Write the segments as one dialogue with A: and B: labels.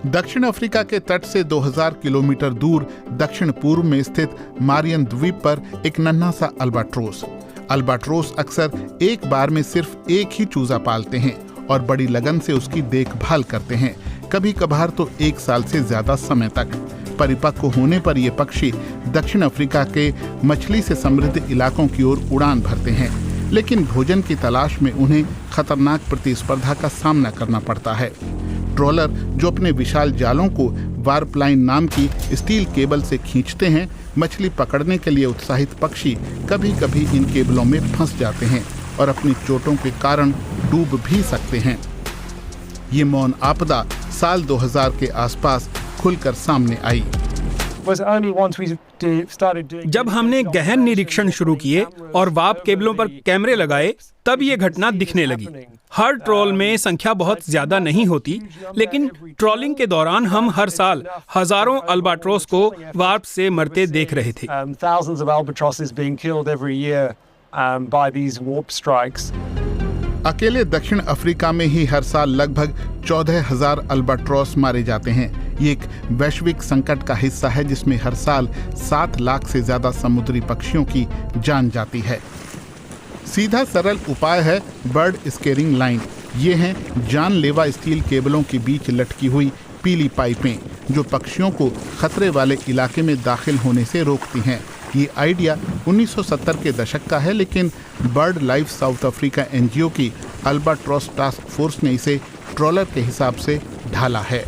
A: दक्षिण अफ्रीका के तट से 2000 किलोमीटर दूर दक्षिण पूर्व में स्थित मारियन द्वीप पर एक नन्हा सा अल्बाट्रोस अक्सर एक बार में सिर्फ एक ही चूजा पालते हैं और बड़ी लगन से उसकी देखभाल करते हैं, कभी कभार तो 1 साल से ज्यादा समय तक। परिपक्व होने पर ये पक्षी दक्षिण अफ्रीका के मछली से समृद्ध इलाकों की ओर उड़ान भरते हैं, लेकिन भोजन की तलाश में उन्हें खतरनाक प्रतिस्पर्धा का सामना करना पड़ता है। ट्रोलर जो अपने विशाल जालों को वार्प लाइन नाम की स्टील केबल से खींचते हैं, मछली पकड़ने के लिए उत्साहित पक्षी कभी कभी इन केबलों में फंस जाते हैं और अपनी चोटों के कारण डूब भी सकते हैं। ये मौन आपदा साल 2000 के आसपास खुलकर सामने आई।
B: जब हमने गहन निरीक्षण शुरू किए और वार्प केबलों पर कैमरे लगाए, तब ये घटना दिखने लगी। हर ट्रॉल में संख्या बहुत ज्यादा नहीं होती, लेकिन ट्रॉलिंग के दौरान हम हर साल हजारों अल्बाट्रोस को वार्प से मरते देख रहे थे।
A: अकेले दक्षिण अफ्रीका में ही हर साल लगभग 14,000 अल्बाट्रोस मारे जाते हैं। ये एक वैश्विक संकट का हिस्सा है जिसमें हर साल 7 लाख से ज्यादा समुद्री पक्षियों की जान जाती है। सीधा सरल उपाय है बर्ड स्केरिंग लाइन। ये हैं जानलेवा स्टील केबलों के बीच लटकी हुई पीली पाइपें जो पक्षियों को खतरे वाले इलाके में दाखिल होने से रोकती हैं। ये आइडिया 1970 के दशक का है, लेकिन bird life south Africa NGO की अल्बाट्रोस टास्क फोर्स ने इसे ट्रॉलर के हिसाब से ढाला है।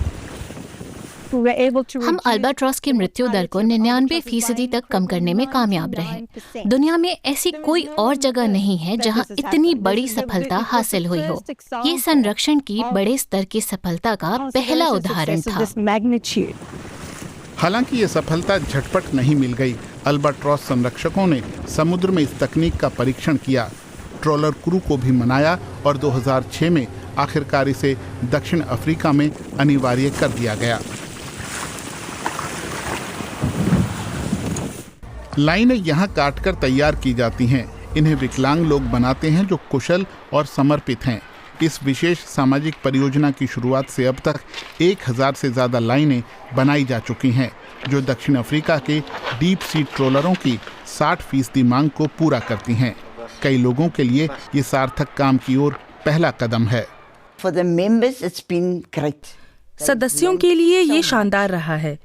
C: हम अल्बाट्रोस की मृत्यु दर को 99% तक कम करने में कामयाब रहे। दुनिया में ऐसी कोई और जगह नहीं है जहां इतनी बड़ी सफलता हासिल हुई हो। ये संरक्षण की बड़े स्तर की सफलता का पहला उदाहरण था।
A: हालांकि ये सफलता झटपट नहीं मिल गई। अल्बाट्रोस संरक्षकों ने समुद्र में इस तकनीक का परीक्षण किया, ट्रॉलर क्रू को भी मनाया और 2006 में आखिरकार इसे दक्षिण अफ्रीका में अनिवार्य कर दिया गया। लाइनें यहाँ काटकर तैयार की जाती हैं। इन्हें विकलांग लोग बनाते हैं जो कुशल और समर्पित हैं। इस विशेष सामाजिक परियोजना की शुरुआत से अब तक 1000 से ज़्यादा लाइनें बनाई जा चुकी हैं, जो दक्षिण अफ्रीका के डीप सी ट्रोलरों की 60% मांग को पूरा करती हैं। कई लोगों के लिए ये सार्थक काम की ओर पहला कदम है।
D: सदस्यों के लिए ये शानदार रहा है।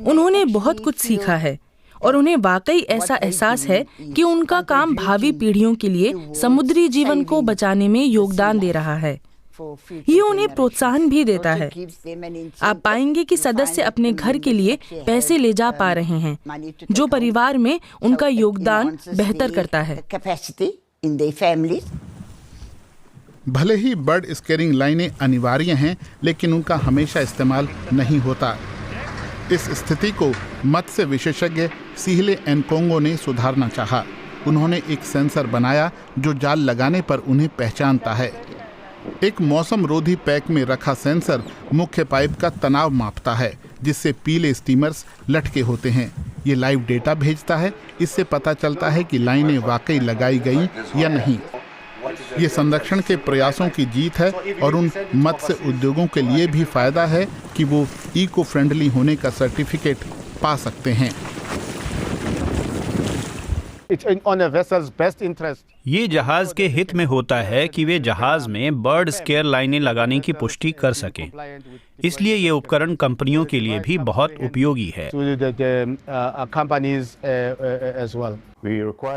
D: उन्होंने बहुत कुछ सीखा है और उन्हें वाकई ऐसा एहसास है कि उनका काम भावी पीढ़ियों के लिए समुद्री जीवन को बचाने में योगदान दे रहा है। ये उन्हें प्रोत्साहन भी देता है। आप पाएंगे कि सदस्य अपने घर के लिए पैसे ले जा पा रहे हैं, जो परिवार में उनका योगदान बेहतर करता है।
A: भले ही बर्ड स्केरिंग लाइनें अनिवार्य हैं, लेकिन उनका हमेशा इस्तेमाल नहीं होता। इस स्थिति को मत्स्य विशेषज्ञ सिहले एनकोंगो ने सुधारना चाहा। उन्होंने एक सेंसर बनाया जो जाल लगाने पर उन्हें पहचानता है। एक मौसम रोधी पैक में रखा सेंसर मुख्य पाइप का तनाव मापता है, जिससे पीले स्टीमर्स लटके होते हैं। ये लाइव डेटा भेजता है। इससे पता चलता है कि लाइनें वाकई लगाई गई या नहीं। ये संरक्षण के प्रयासों की जीत है और उन मत्स्य उद्योगों के लिए भी फायदा है कि वो इको फ्रेंडली होने का सर्टिफिकेट पा सकते हैं।
E: ये जहाज के हित में होता है कि वे जहाज में बर्ड स्केयर लाइनें लगाने की पुष्टि कर सकें। इसलिए ये उपकरण कंपनियों के लिए भी बहुत उपयोगी है।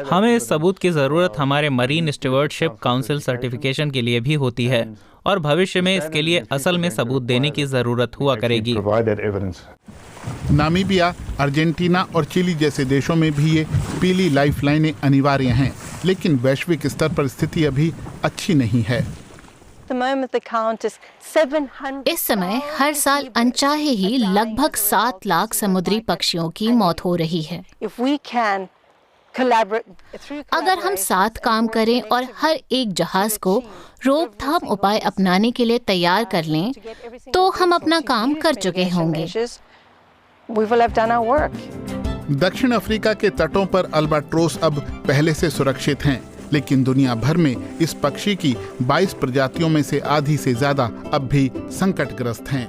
F: हमें इस सबूत की जरूरत हमारे मरीन स्टीवर्डशिप काउंसिल सर्टिफिकेशन के लिए भी होती है और भविष्य में इसके लिए असल में सबूत देने की जरूरत हुआ करेगी।
A: नामीबिया, अर्जेंटीना और चिली जैसे देशों में भी ये पीली लाइफलाइनें अनिवार्य हैं, लेकिन वैश्विक स्तर पर स्थिति अभी अच्छी नहीं है।
C: इस समय हर साल अनचाहे ही लगभग 7 लाख समुद्री पक्षियों की मौत हो रही है। अगर हम साथ काम करें और हर एक जहाज को रोकथाम उपाय अपनाने के लिए तैयार कर लें, तो हम अपना काम कर चुके होंगे।
A: दक्षिण अफ्रीका के तटों पर अल्बाट्रोस अब पहले से सुरक्षित हैं, लेकिन दुनिया भर में इस पक्षी की 22 प्रजातियों में से आधी से ज्यादा अब भी संकटग्रस्त हैं।